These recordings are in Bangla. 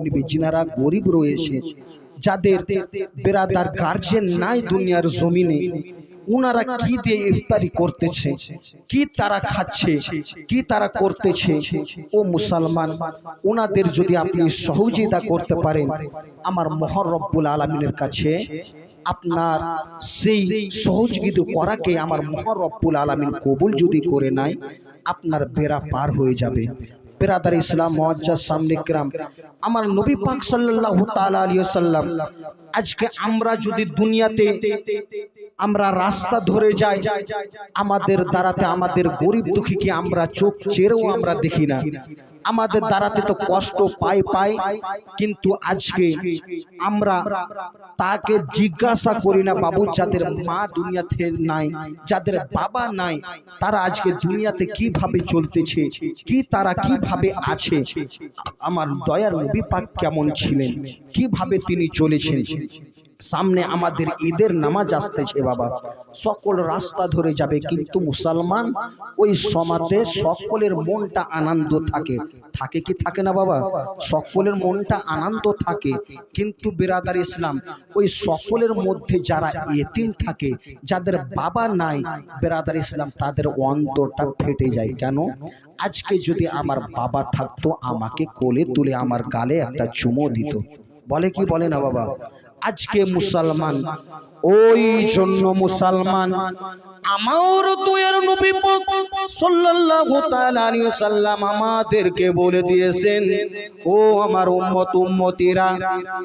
নিবে, যিনারা গরিব রয়েছে, যাদের বেরাদার গার্জেন নাই দুনিয়ার জমিনে, উনারা কি দিয়ে ইফতারি করতেছে, কি তারা খাচ্ছে, কি তারা করতেছে, ও মুসলমান, উনাদের যদি আপনি সহযোগিতা করতে পারেন, আমার মহান রব্বুল আলামিনের কাছে আপনার সেই সহযোগিতা করাকে আমার মহান রব্বুল আলামিন কবুল যদি করে নেয়, আপনার বেড়া পার হয়ে যাবে। বেরাদার ইসলাম মুআজ্জাজ সামনে কিরাম, আমার নবী পাক সাল্লাল্লাহু তাআলা আলাইহি ওয়াসাল্লাম, আজকে আমরা যদি দুনিয়াতে আমরা রাস্তা ধরে যাই, আমাদের দ্বারাতে আমাদের গরিব দুঃখীকে আমরা চোখ চেরেও আমরা দেখি না, আমাদের দ্বারাতে তো কষ্ট পাই, কিন্তু আজকে আমরা তাকে জিজ্ঞাসা করি না, বাবু যাদের মা দুনিয়াতে নাই, যাদের বাবা নাই, তারা আজকে দুনিয়াতে কিভাবে চলতেছে, কি তারা কিভাবে আছে, আমার দয়ার নবী পাক কেমন ছিলেন, কিভাবে তিনি চলেছেন। সামনে আমাদের ঈদের নামাজ আসতেছে বাবা, সকল রাস্তা ধরে যাবে, কিন্তু মুসলমান ওই সমাজে সকলের মনটা আনন্দ থাকে, থাকে কি থাকে না বাবা, সকলের মনটা আনন্দ থাকে, কিন্তু বিরাদার ইসলাম ওই সকলের মধ্যে যারা এতিম থাকে, যাদের বাবা নাই, বিরাদার ইসলাম তাদের অন্তরটা ফেটে যায়। কেন? আজকে যদি আমার বাবা থাকতো, আমাকে কোলে তুলে আমার গালে একটা চুমো দিত, বলে কি বলে না বাবা। আজকে মুসলমান, ওই জন্য মুসলমান আমার দয়ার নবী পাক সাল্লাল্লাহু তাআলা আলাইহি ওয়াসাল্লাম আমাদেরকে বলে দিয়েছেন, ও আমার উম্মত উম্মতিরা,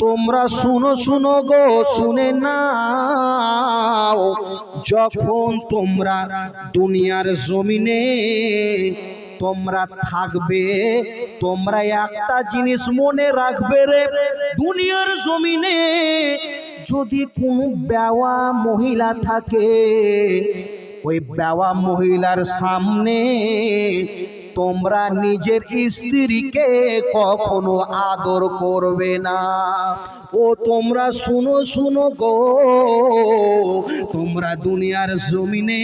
তোমরা শুনো গো, শুনে নাও, যখন তোমরা দুনিয়ার জমিনে তোমরা থাকবে, তোমরা একটা জিনিস মনে রাখবে রে, দুনিয়ার জমিনে যদি কোনো বেওয়া মহিলা থাকে, ওই বেওয়া মহিলার সামনে তোমরা নিজের স্ত্রীকে কখনো আদর করবে না। ও তোমরা শুনো গো, তোমরা দুনিয়ার জমিনে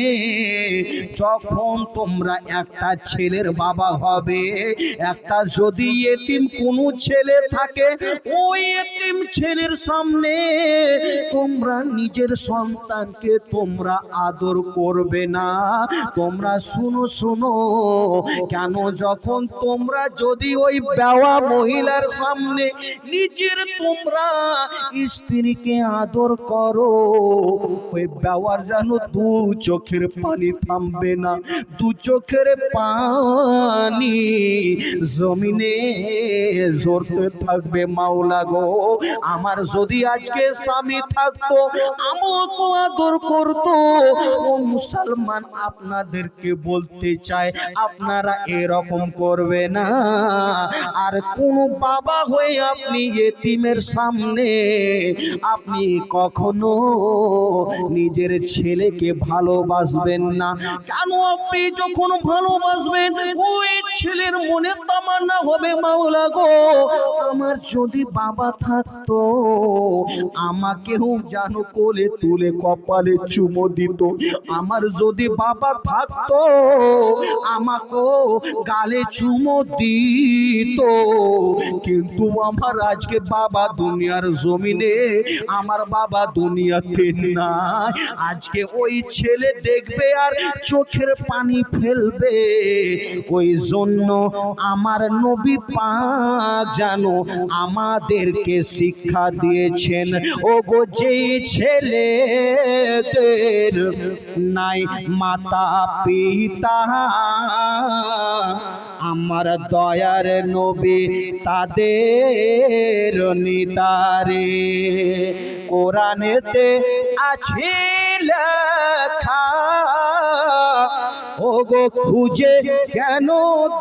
যখন তোমরা একটা ছেলের বাবা হবে, একটা যদি এতিম কোনো ছেলে থাকে, ওই এতিম ছেলের সামনে তোমরা নিজের সন্তানকে তোমরা আদর করবে না। তোমরা শুনো, কেন? যখন তোমরা যদি ওই বেওয়া মহিলার সামনে নিজের তোমরা স্ত্রীকে আদর করো, ওই বেওয়ার যেন দু চোখের পানি থামবে না, দু চোখের পানি জমিনে ঝরতে থাকবে। মাওলা গো, আমার যদি আজকে স্বামী থাকতো, আমাকে আদর করতো। ও মুসলমান, আপনাদেরকে বলতে চাই, আপনারা এরকম করবে না। আর কোন বাবা হয়ে আপনি এতিমের সামনে আপনি কখনো নিজের ছেলেকে ভালোবাসবেন না। কেন? আপনি যখন ভালোবাসবেন, ওই ছেলের মনে তামান্না হবে, মাওলা গো, আমার যদি বাবা থাকতো, আমাকেও যেন কোলে তুলে কপালে চুমো দিত। আমার যদি বাবা থাকতো, আমাকেও গালে চুমো দিত। কিন্তু আমার আজকে বাবা দুনিয়ার জমিনে, আমার বাবা দুনিয়াতে নাই। আজকে ওই ছেলে দেখবে আর চোখের পানি ফেলবে। ওই জন্য আমার নবী পাক জানো আমাদেরকে শিক্ষা দিয়েছেন, ও গো, যেই ছেলেদের নাই মাতা পিতা, আমার দয়ার নবী তাদের নিদারে। কোরআনেতে আছে লেখা, ও গো, খুঁজে কেন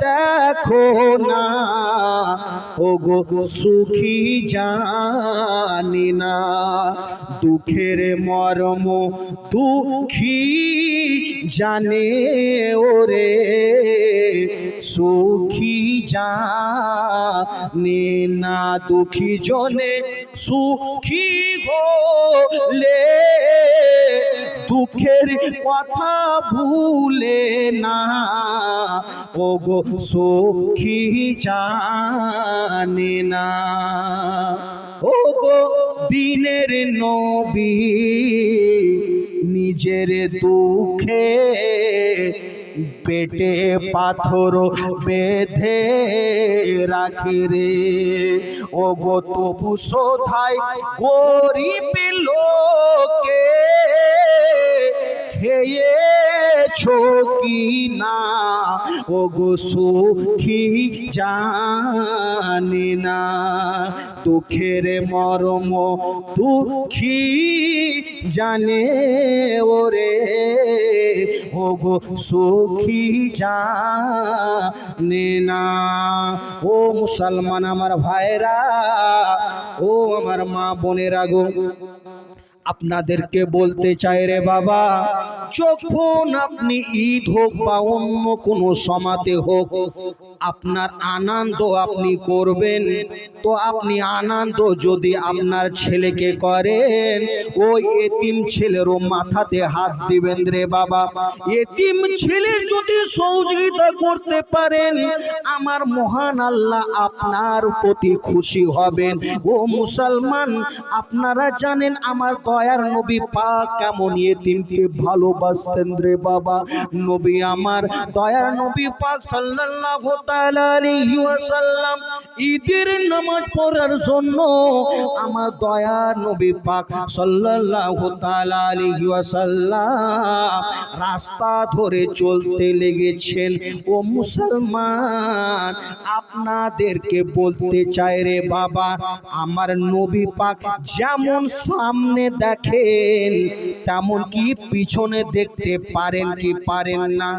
দেখো না, ও গো, সুখী জানি না, দুঃখের মর্ম দুঃখী জানে ওরে, সুখী জানে না, দুঃখী জনে সুখী হলে দুঃখের কথা ভুলে না, ওগো সুখী জানে না। ওগো দিনের নবী নিজের দুঃখে পেটে পাথর বেঁধে রাখে রে, ওগো তবু শোধায় গরিব লোকে খেয়েছো কি না, ওগো সুখী জানে না। দুঃখের মর্ম দুঃখী জানে ওরে, ওগো সুখী জানে না। ও মুসলমান আমার ভাইরা, ও আমার মা বোনেরা গো, আপনাদেরকে বলতে চাই রে বাবা, যখন আপনি ঈদ হোক বা অন্য কোনো সমাতে হোক, আপনার আনন্দ আপনি করবেন, তো আপনি আনন্দ যদি আপনার ছেলেকে করেন, ওই এতিম ছেলেরও মাথাতে হাত দিবেন রে বাবা। এতিম ছেলের যদি সহযোগিতা করতে পারেন, আমার মহান আল্লাহ আপনার প্রতি খুশি হবেন। ও মুসলমান, আপনারা জানেন আমার দয়ার নবী পাক কেমন এতিমকে ভালোবাসতেন রে বাবা। নবী আমার দয়ার নবী পাক সাল্লাল্লাহু তাআলা আলাইহি ওয়াসাল্লাম ঈদের নামাজ পড়ার জন্য আমার দয়ার নবী পাক সাল্লাল্লাহু তাআলা আলাইহি ওয়াসাল্লাম রাস্তা ধরে চলতে লেগেছেন। ও মুসলমান, আপনাদেরকে বলতে চাই রে বাবা, আমার নবী পাক যেমন সামনে দেখেন তেমন কি পিছনে দেখতে পারেন কি পারেন না?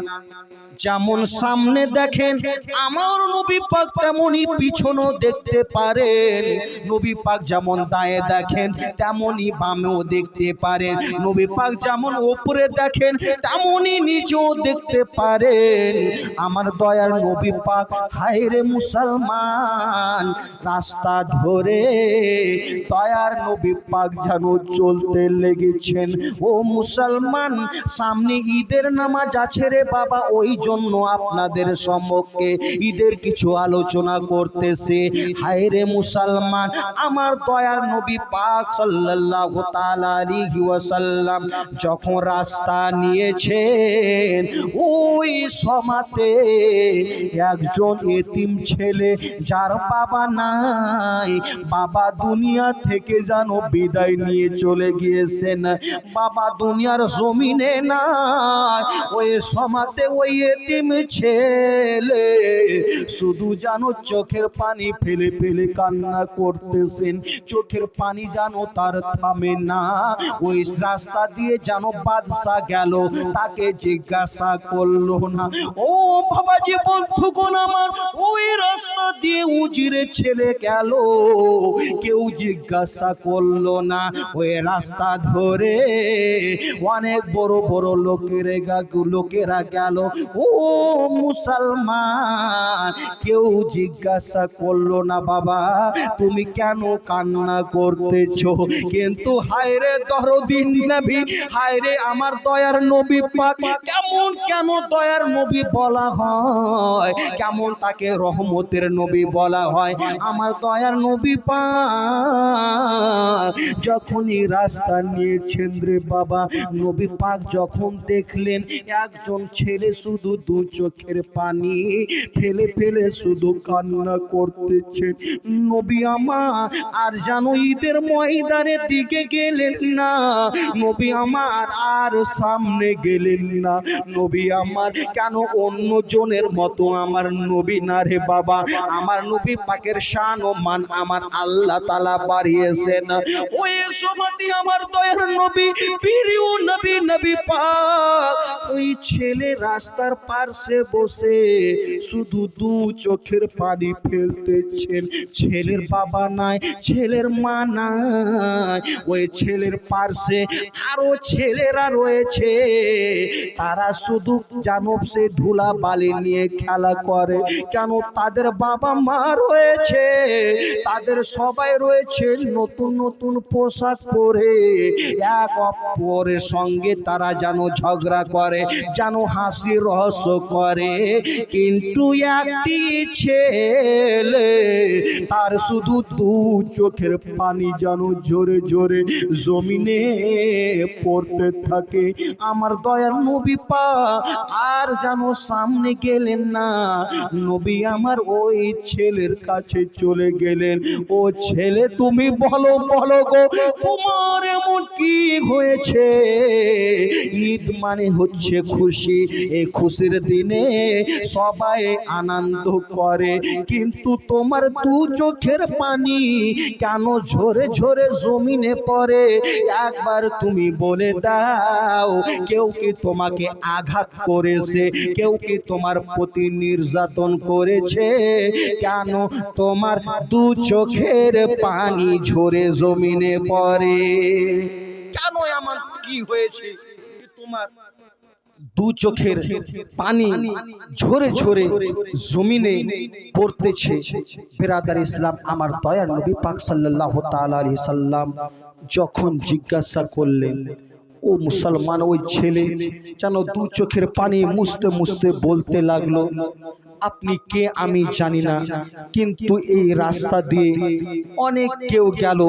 যেমন সামনে দেখেন আমার নবী পাক তেমনই পিছনেও দেখতে পারেন। নবী পাক যেমন দায়ে দেখেন তেমনই বামেও দেখতে পারেন। নবী পাক যেমন উপরে দেখেন তেমনই নিচেও দেখতে পারেন। আমার দয়ার নবী পাক, হায় রে মুসলমান, রাস্তা ধরে দয়ার নবী পাক যেন চলতে লেগেছেন। ও মুসলমান, সামনে ঈদের নামাজ আছে রে বাবা, ওই জন্য আপনাদের সম্মুখে ঈদের কিছু আলোচনা করতেছে। হায় রে মুসলমান, আমার দয়ার নবী পাক সাল্লাল্লাহু তাআলা আলাইহি ওয়াসাল্লাম যখন রাস্তা নিয়েছেন, ওই সমাতে একজন এতিম ছেলে, যার বাবা নাই, বাবা দুনিয়া থেকে যেন বিদায় নিয়ে চলে গিয়েছেন, বাবা দুনিয়ার জমিনে নাই, ওই সমাতে ওই এতিম ছেলে শুধু যেন চোখের পানি ফেলে ফেলে কান্না করতেছেন। চোখের পানি যেন তার থামে না। ওই রাস্তা দিয়ে যেন বাদশা গেল, তাকে জিজ্ঞাসা করলো না, ও বাবাজি বন্ধুগণ আমার, ওই রাস্তা দিয়ে উজিরে ছেলে গেল, কেউ জিজ্ঞাসা করলো না। ওই রাস্তা ধরে অনেক বড় বড় লোকেরা গেল, ও মুসলমান, কেউ জিজ্ঞাসা করলো না বাবা তুমি কেন কান্না করতেছো। কিন্তু হায় রে দরদি নবী, হায় রে আমার দয়ার নবী পাক, কেমন কেন দয়ার নবী বলা হয়, কেমন তাকে রহমতের নবী বলা হয়। আমার দয়ার নবী পাক যখনই রাস্তা নিয়েছেন রে বাবা, নবী পাক যখন দেখলেন একজন ছেলে শুধু দু চোখের পানি ফেলে ফেলে শুধু কান্না করতেছে, নবী আমার আর যেন ঈদের ময়দানের দিকে গেলেন না, নবী আমার আর সামনে গেলেন না। নবী আমার কেন অন্য জনের মতো আমার নবী না রে বাবা, আমার নবী পাকের শান ও মান আমার আল্লাহ তাআলা বাড়িয়েছেন। ওই সমাধি আমার দয়ার নবী প্রিয় নবী নবী পাক, ওই ছেলে রাস্তার পাশে বসে শুধু শুধু দু চোখের পানি ফেলতেছেন। ছেলের বাবা নাই, ছেলের মা নাই, ওই ছেলের পাশে আরো ছেলেরা রয়েছে, তারা শুধু জানব সে ধুলা বালি নিয়ে খেলা করে। কেন? তাদের বাবা মা রয়েছে, তাদের সবাই রয়েছে নতুন নতুন পোশাক পরে, এক অপরের সঙ্গে তারা যেন ঝগড়া করে, যেন হাসি রহস্য করে। কিন্তু একটি ছেলে, তার শুধু দু চোখের পানি যেন জোরে জোরে জমিনে পড়তে থাকে। আমার দয়ার নবী পাক আর যেন সামনে গেলেন না। নবী আমার ওই ছেলের কাছে চলে গেলেন। ও ছেলে, তুমি বলো বলো গো, তোমার এমন কি হয়েছে? ঈদ মানে হচ্ছে খুশি, এই খুশির দিনে সবাই আনন্দ করে, কিন্তু তোমার দু চোখের পানি কেন ঝরে ঝরে জমিনে পড়ে? একবার তুমি বলে দাও, কেউ কি তোমাকে আঘাত করেছে? কেউ কি তোমার প্রতি নির্যাতন করেছে? কেন তোমার দু চোখের পানি ঝরে জমিনে পড়ে? কেন এমন কি হয়েছে তোমার দু চোখের পানি ঝরে ঝরে জমিনে পড়তেছে? বিরাদার ইসলাম, আমার দয়ার নবী পাক সাল্লাল্লাহু তাআলা আলাইহি সাল্লাম যখন জিজ্ঞাসা করলেন, ও মুসলমান, ওই ছেলে যেন দু চোখের পানি মুছতে মুছতে বলতে লাগলো, আপনি কে আমি জানি না, কিন্তু এই রাস্তা দিয়ে অনেক কেউ গেল,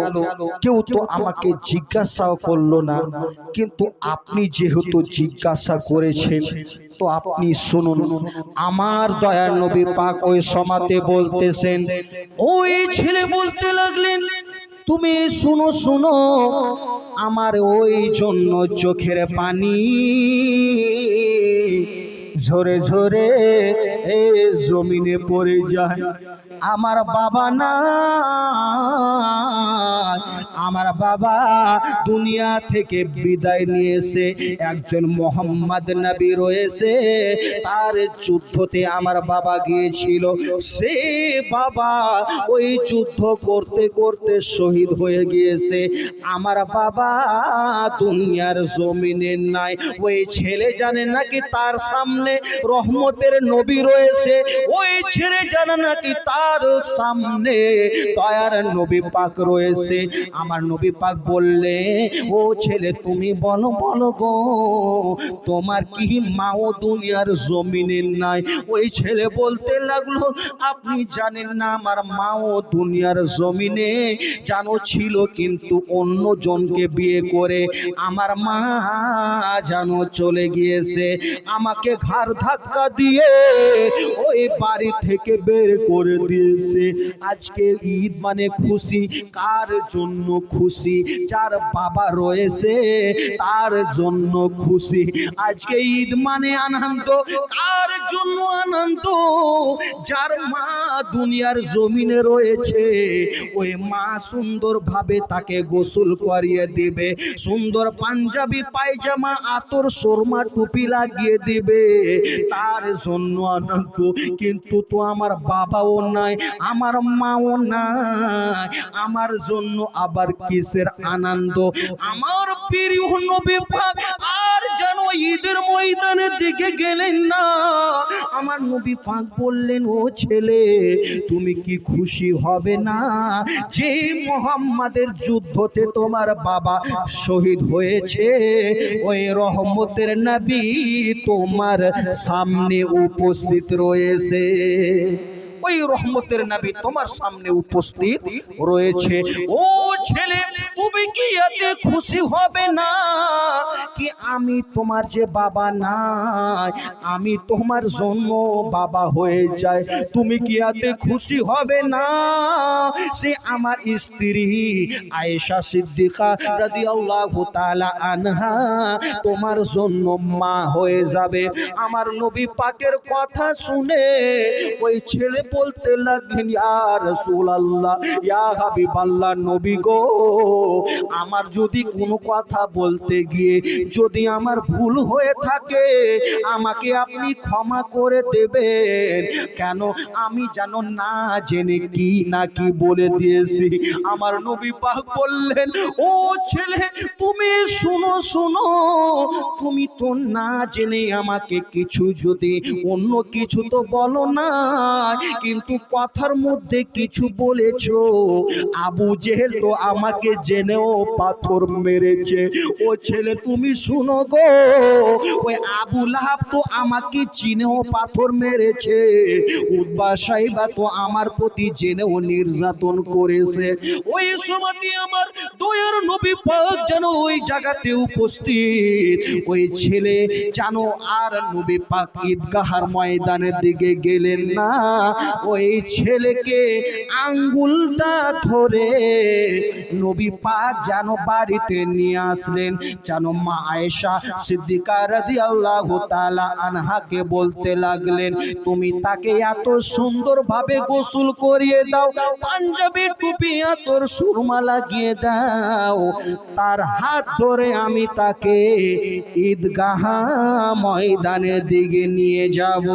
কেউ তো আমাকে জিজ্ঞাসাও করলো না, কিন্তু আপনি যেহেতু জিজ্ঞাসা করেছেন তো আপনি শুনুন। আমার দয়ার নবী পাক ওই সমাতে বলতেছেন, ওই ছেলে বলতে লাগলেন, তুমি শুনো শুনো, আমার ওই জন্য চোখের পানি ঝরে ঝরে জমিনে পড়ে যায়। আমার বাবা না, আমার বাবা দুনিয়া থেকে বিদায় নিয়েছে, একজন মোহাম্মদ নবী রয়েছে, তার যুদ্ধতে আমার বাবা গিয়েছিল, সে বাবা ওই যুদ্ধ করতে করতে শহীদ হয়ে গিয়েছে। আমার বাবা দুনিয়ার জমিনে নাই। ওই ছেলে জানে নাকি তার সামনে রহমতের নবী রয়েছে, ওই ছেলে জানে নাকি তার সামনে দয়ার নবী পাক রয়েছে। আমার নবী পাক বললে, ও ছেলে তুমি বলো বলো গো, তোমার কি মাও দুনিয়ার জমিনে নাই? ওই ছেলে বলতে লাগলো, আপনি জানেন না আমার মাও দুনিয়ার জমিনে জানো ছিল, কিন্তু অন্য জনকে বিয়ে করে আমার মা জানো চলে গিয়েছে, আমাকে ঘাড় ধাক্কা দিয়ে ওই বাড়ি থেকে বের করে দিয়েছে। আজকে ঈদ মানে খুশি, কার জন্য খুশি? যার বাবা রয়েছে তার জন্য খুশি। আজকে ঈদ মানে আনন্দ, কার জন্য আনন্দ? যার মা দুনিয়ার জমিনে রয়েছে, ওই মা সুন্দরভাবে তাকে গোসল করিয়ে দিবে, সুন্দর পাঞ্জাবি পায়জামা আতর সুরমা টুপি লাগিয়ে দিবে, তার জন্য আনন্দ। কিন্তু তো আমার বাবাও নাই, আমার মাও নাই, আমার জন্য আবার কিসের আনন্দ? আমার প্রিয় নবী পাক আর যেন ঈদের ময়দানের দিকে গেলেন না। আমার নবী পাক বললেন, ও ছেলে তুমি কি খুশি হবে না যে মুহাম্মাদের যুদ্ধতে তোমার বাবা শহীদ হয়েছে? ওই রহমতের নবী তোমার সামনে উপস্থিত রয়েছে, ওই রহমতের নবী তোমার সামনে উপস্থিত রয়েছে। ও ছেলে তুমি কি এতে খুশি হবে না কি আমি তোমার যে বাবা নাই, আমি তোমার জন্য বাবা হয়ে যাই? তুমি কি এতে খুশি হবে না সে আমার স্ত্রী আয়েশা সিদ্দিকা রাদিয়াল্লাহু তাআলা আনহা তোমার জন্য মা হয়ে যাবে? আমার নবী পাকের কথা শুনে ওই ছেলে বলতে লাগলেন, ইয়া রাসূলুল্লাহ, ইয়া হাবিবাল্লাহ, নবী গো, আমার যদি কোনো কথা বলতে গিয়ে যদি আমার ভুল হয়ে থাকে আমাকে আপনি ক্ষমা করে দেবেন, কেন আমি যেন না জেনে কি না কি বলে দিয়েছি। আমার নবী পাক বললেন, ও ছেলে তুমি শুনো শুনো, তুমি তো না জেনে আমাকে কিছু যদি অন্য কিছু তো বলো না, কিন্তু কথার মধ্যে কিছু বলেছো। আবু জেহেল তো আমাকে জেনেও পাথর মেরেছে। ও ছেলে তুমি শুনো গো, ওই আবু লাহাব তো আমাকে চিনেও পাথর মেরেছে। উতবা সাইবা তো আমার প্রতি জেনেও নির্যাতন করেছে। ওই সময়তে আমার দয়ার নবী পাক যেন ওই জায়গাতে উপস্থিত। ওই ছেলে জানো আর নবী পাক ঈদগাহার ময়দানের দিকে গেলেন না, ওই ছেলেকে আঙ্গুলটা ধরে নবী পাক যেন বাড়িতে নিয়ে আসলেন। যেন মা আয়েশা সিদ্দিকা রাদিয়াল্লাহু তাআলা আনহাকে বলতে লাগলেন, তুমি তাকে এত সুন্দরভাবে গোসল করিয়ে দাও, পাঞ্জাবি টুপি আতর সুরমা লাগিয়ে দাও, তার হাত ধরে আমি তাকে ঈদগাহ ময়দানের দিকে নিয়ে যাব।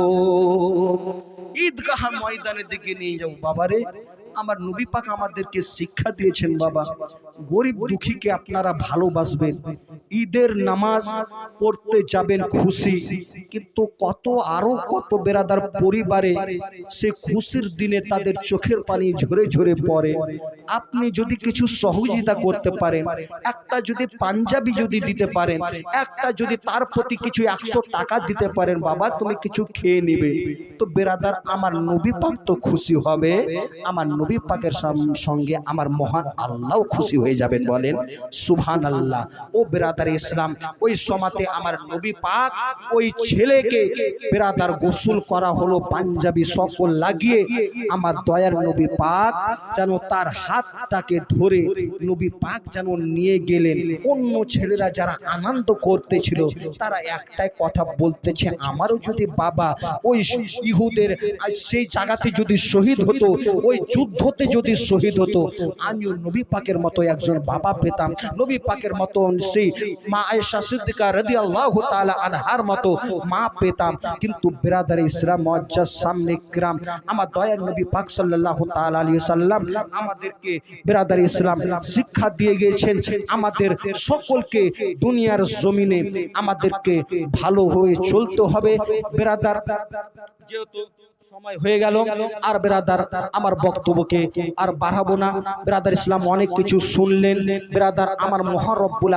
ঈদগাহ ময়দানের দিকে নিয়ে যাব। বাবারে, আমার নবী পাক আমাদেরকে শিক্ষা দিয়েছেন, বাবা গরিব দুঃখীকে আপনারা ভালোবাসবেন, ঈদের নামাজ পড়তে যাবেন খুশি, কিন্তু আরো কত বেরাদার পরিবারে সে খুশির দিনে তাদের চোখের পানি ঝরে ঝরে পড়ে। আপনি যদি কিছু সহযোগিতা করতে পারেন, একটা যদি পাঞ্জাবি যদি দিতে পারেন, একটা যদি তার প্রতি কিছু 100 টাকা দিতে পারেন, বাবা তুমি কিছু খেয়ে নিবে, তো বেরাদার আমার নবী পাক তো খুশি হবে, আমার নবী পাকের সঙ্গে আমার মহান আল্লাহ খুশি হয়ে যাবেন। বলেন সুবহানাল্লাহ। ও বেরাদার ইসলাম, ওই সময়তে আমার নবী পাক ওই ছেলেকে বেরাদার গোসল করা হলো, পাঞ্জাবি সকল লাগিয়ে আমার দয়ার নবী পাক যেন তার হাতটাকে ধরে নবী পাক যেন নিয়ে গেলেন। অন্য ছেলেরা যারা আনন্দ করতেছিল তারা একটাই কথা বলতেছে, আমারও যদি বাবা ওই ইহুদের সেই জায়গাতে যদি শহীদ হতো, ওই যুদ্ধতে যদি শহীদ হতো, আমিও নবী পাকের মতো একজন বাবা পেতাম, নবী পাকের মতো সেই মা আয়েশা সিদ্দিকা রাদিয়াল্লাহু তাআলা আনহার মতো মা পেতাম। কিন্তু বিরাদারে ইসলাম মুআজ্জাজ সামনে কিরাম, আমার দয়ার নবী পাক সাল্লাল্লাহু তাআলা আলাইহি সাল্লাম আমাদেরকে বিরাদারে ইসলাম শিক্ষা দিয়ে গিয়েছেন, আমাদের সকলকে দুনিয়ার জমিনে আমাদেরকে ভালো হয়ে চলতে হবে। বিরাদার যেহেতু সময় হয়ে গেল, আর বেরাদার আমার বক্তব্যকে আর বাড়াবো না। বেরাদার ইসলাম অনেক কিছু শুনলেন। বেরাদার আমার মহান রব্বুল